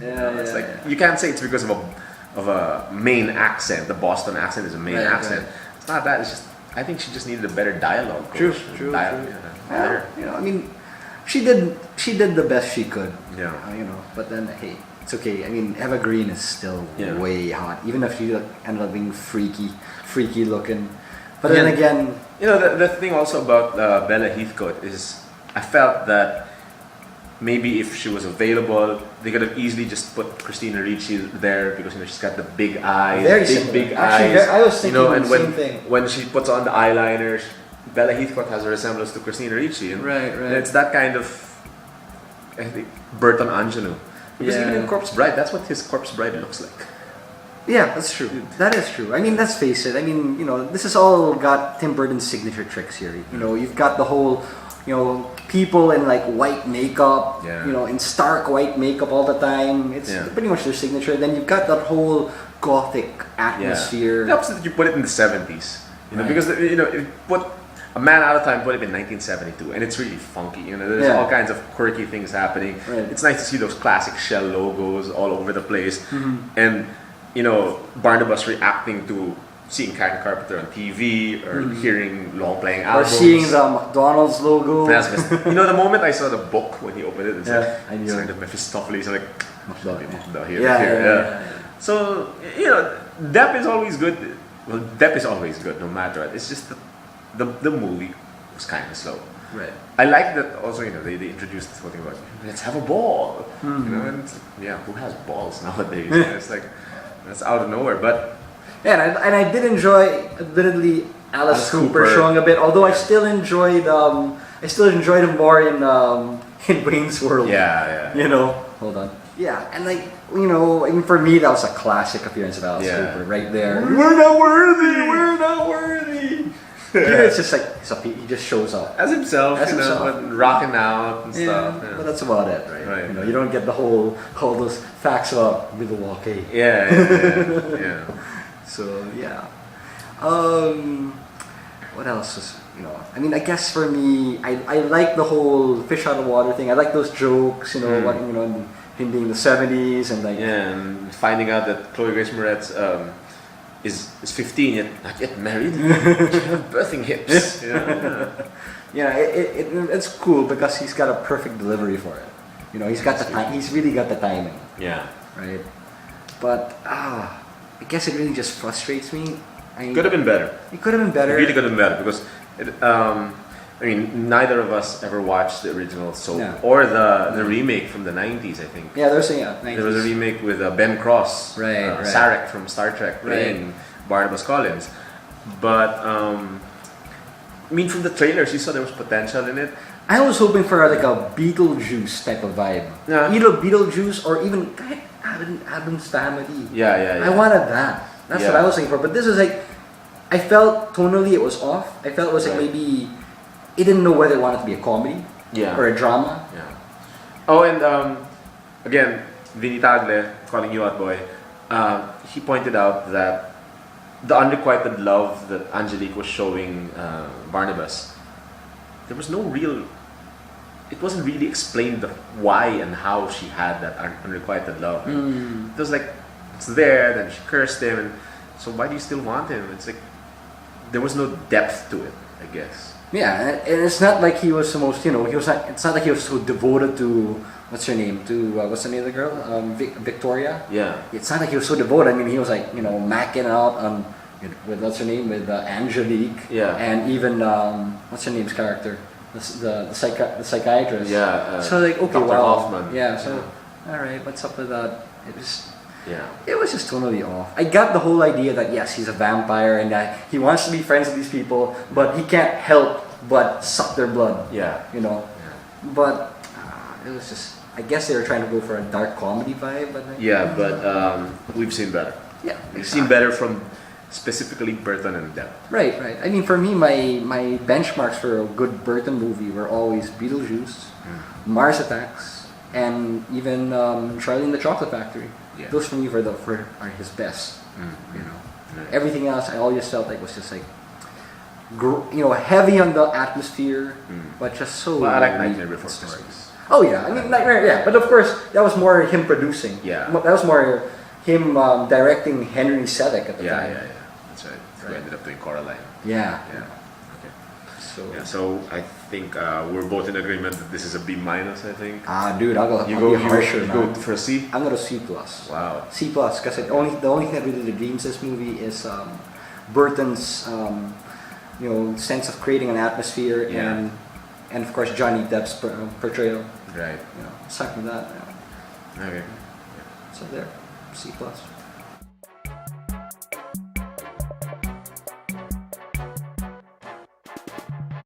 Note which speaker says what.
Speaker 1: It's like you can't say it's because of a main accent. The Boston accent is a main accent. Right. It's not that. It's just I think she just needed a better dialogue coach.
Speaker 2: True.
Speaker 1: Yeah,
Speaker 2: you know, I mean, she did the best she could.
Speaker 1: Yeah.
Speaker 2: You know, but then hey, it's okay. I mean, Eva Green is still way hot, even if she ended up being freaky looking. But then again,
Speaker 1: you know, the thing also about Bella Heathcote is I felt that maybe if she was available, they could have easily just put Christina Ricci there because she's got the big eyes, big eyes.
Speaker 2: I was thinking the same thing.
Speaker 1: When she puts on the eyeliner, Bella Heathcote has a resemblance to Christina Ricci, and
Speaker 2: right.
Speaker 1: And it's that kind of, I think, Burton Angelo. Because even in Corpse Bride, that's what his Corpse Bride looks like.
Speaker 2: Yeah, that's true. That is true. I mean, let's face it. I mean, you know, this has all got Tim Burton's signature tricks here. You know, you've got the whole, you know, people in like white makeup, you know, in stark white makeup all the time. It's pretty much their signature. Then you've got that whole gothic atmosphere.
Speaker 1: The opposite that you put it in the 70s. You know, because, you know, if put A Man Out of Time put it in 1972, and it's really funky. You know, there's all kinds of quirky things happening.
Speaker 2: Right.
Speaker 1: It's nice to see those classic Shell logos all over the place. And, you know, Barnabas reacting to seeing Karen Carpenter on TV or hearing long playing albums.
Speaker 2: Or seeing the McDonald's logo.
Speaker 1: You know, the moment I saw the book when he opened it, it's
Speaker 2: I knew
Speaker 1: like the Mephistopheles, like,
Speaker 2: McDonald's.
Speaker 1: here. So, you know, Depp is always good. Well, Depp is always good, no matter what. It's just the movie was kind of slow.
Speaker 2: Right.
Speaker 1: I like that also, you know, they introduced this whole thing about, let's have a ball. You know, and it's like, who has balls nowadays? It's like, that's out of nowhere, but...
Speaker 2: Yeah, and I did enjoy, admittedly, Alice Cooper showing a bit. Although I still enjoyed him more in Wayne's World.
Speaker 1: Yeah.
Speaker 2: You know, hold on. Yeah, and like, you know, I mean, for me that was a classic appearance of Alice Cooper right there. We're not worthy. Here it's just like he just shows up
Speaker 1: as himself, and rocking out and stuff. Yeah.
Speaker 2: But that's about it, right? You know, you don't get all those facts about Milwaukee.
Speaker 1: Yeah.
Speaker 2: So what else was, you know? I mean, I guess for me, I like the whole fish out of water thing. I like those jokes, you know, what, you know, him being in the 70s and like
Speaker 1: and finding out that Chloe Grace Moretz is 15 yet not yet married. She has birthing hips.
Speaker 2: It's cool because he's got a perfect delivery for it. You know, he's really got the timing.
Speaker 1: Yeah.
Speaker 2: Right. But I guess it really just frustrates me.
Speaker 1: Could have been better.
Speaker 2: It could have been better.
Speaker 1: It really could have been better because I mean, neither of us ever watched the original soap or the remake from the 90s, I think.
Speaker 2: Yeah, there was a
Speaker 1: remake with Ben Cross, Sarek from Star Trek, playing Barnabas Collins. But, I mean, from the trailers, you saw there was potential in it.
Speaker 2: I was hoping for like a Beetlejuice type of vibe. Yeah. Either Beetlejuice or even Adam's Family.
Speaker 1: Yeah.
Speaker 2: I wanted that. That's what I was thinking for. But this is like, I felt tonally it was off. I felt it was like maybe... It didn't know whether it wanted to be a comedy or a drama.
Speaker 1: Yeah. Oh, and again, Vinny Tagle, calling you out, boy, he pointed out that the unrequited love that Angelique was showing Barnabas, there was no real... It wasn't really explained why and how she had that unrequited love. It was like, it's there, then she cursed him, and so why do you still want him? It's like, there was no depth to it, I guess.
Speaker 2: Yeah, and it's not like he was the most, you know, it's not like he was so devoted to, what's her name, what's the name of the girl? Victoria?
Speaker 1: Yeah.
Speaker 2: It's not like he was so devoted. I mean, he was like, you know, macking out with, what's her name, with Angelique.
Speaker 1: Yeah.
Speaker 2: And even, what's her name's character? The psychiatrist.
Speaker 1: Yeah.
Speaker 2: So like, okay,
Speaker 1: Dr. Hoffman.
Speaker 2: Yeah, so, alright, what's up with that? It was just tonally off. I got the whole idea that yes, he's a vampire and that he wants to be friends with these people, but he can't help but suck their blood.
Speaker 1: Yeah.
Speaker 2: You know. Yeah. But it was just. I guess they were trying to go for a dark comedy vibe.
Speaker 1: But we've seen better.
Speaker 2: Yeah.
Speaker 1: We've seen better from specifically Burton and Depp.
Speaker 2: Right. I mean, for me, my benchmarks for a good Burton movie were always Beetlejuice, Mars Attacks, and even Charlie and the Chocolate Factory. Yeah. Those for me are his best. You know, everything else I always felt like was just like, you know, heavy on the atmosphere, but just so.
Speaker 1: Well, I like Nightmare Before Christmas.
Speaker 2: Oh yeah, I mean Nightmare. Yeah, but of course that was more him producing.
Speaker 1: Yeah.
Speaker 2: That was more him directing Henry Selick at the
Speaker 1: Yeah,
Speaker 2: time.
Speaker 1: yeah, yeah. That's right. Who ended up doing Coraline.
Speaker 2: Yeah.
Speaker 1: Yeah. Okay.
Speaker 2: So.
Speaker 1: Yeah. So I think we're both in agreement that this is a B minus. I think.
Speaker 2: Dude, I'll be harsher,
Speaker 1: you
Speaker 2: man.
Speaker 1: go for a C.
Speaker 2: I'm gonna C plus.
Speaker 1: Wow.
Speaker 2: C plus, because the only thing that really redeems this movie is Burton's sense of creating an atmosphere
Speaker 1: Yeah.
Speaker 2: and of course Johnny Depp's portrayal.
Speaker 1: Right.
Speaker 2: Aside from that,
Speaker 1: Okay.
Speaker 2: so there, C plus.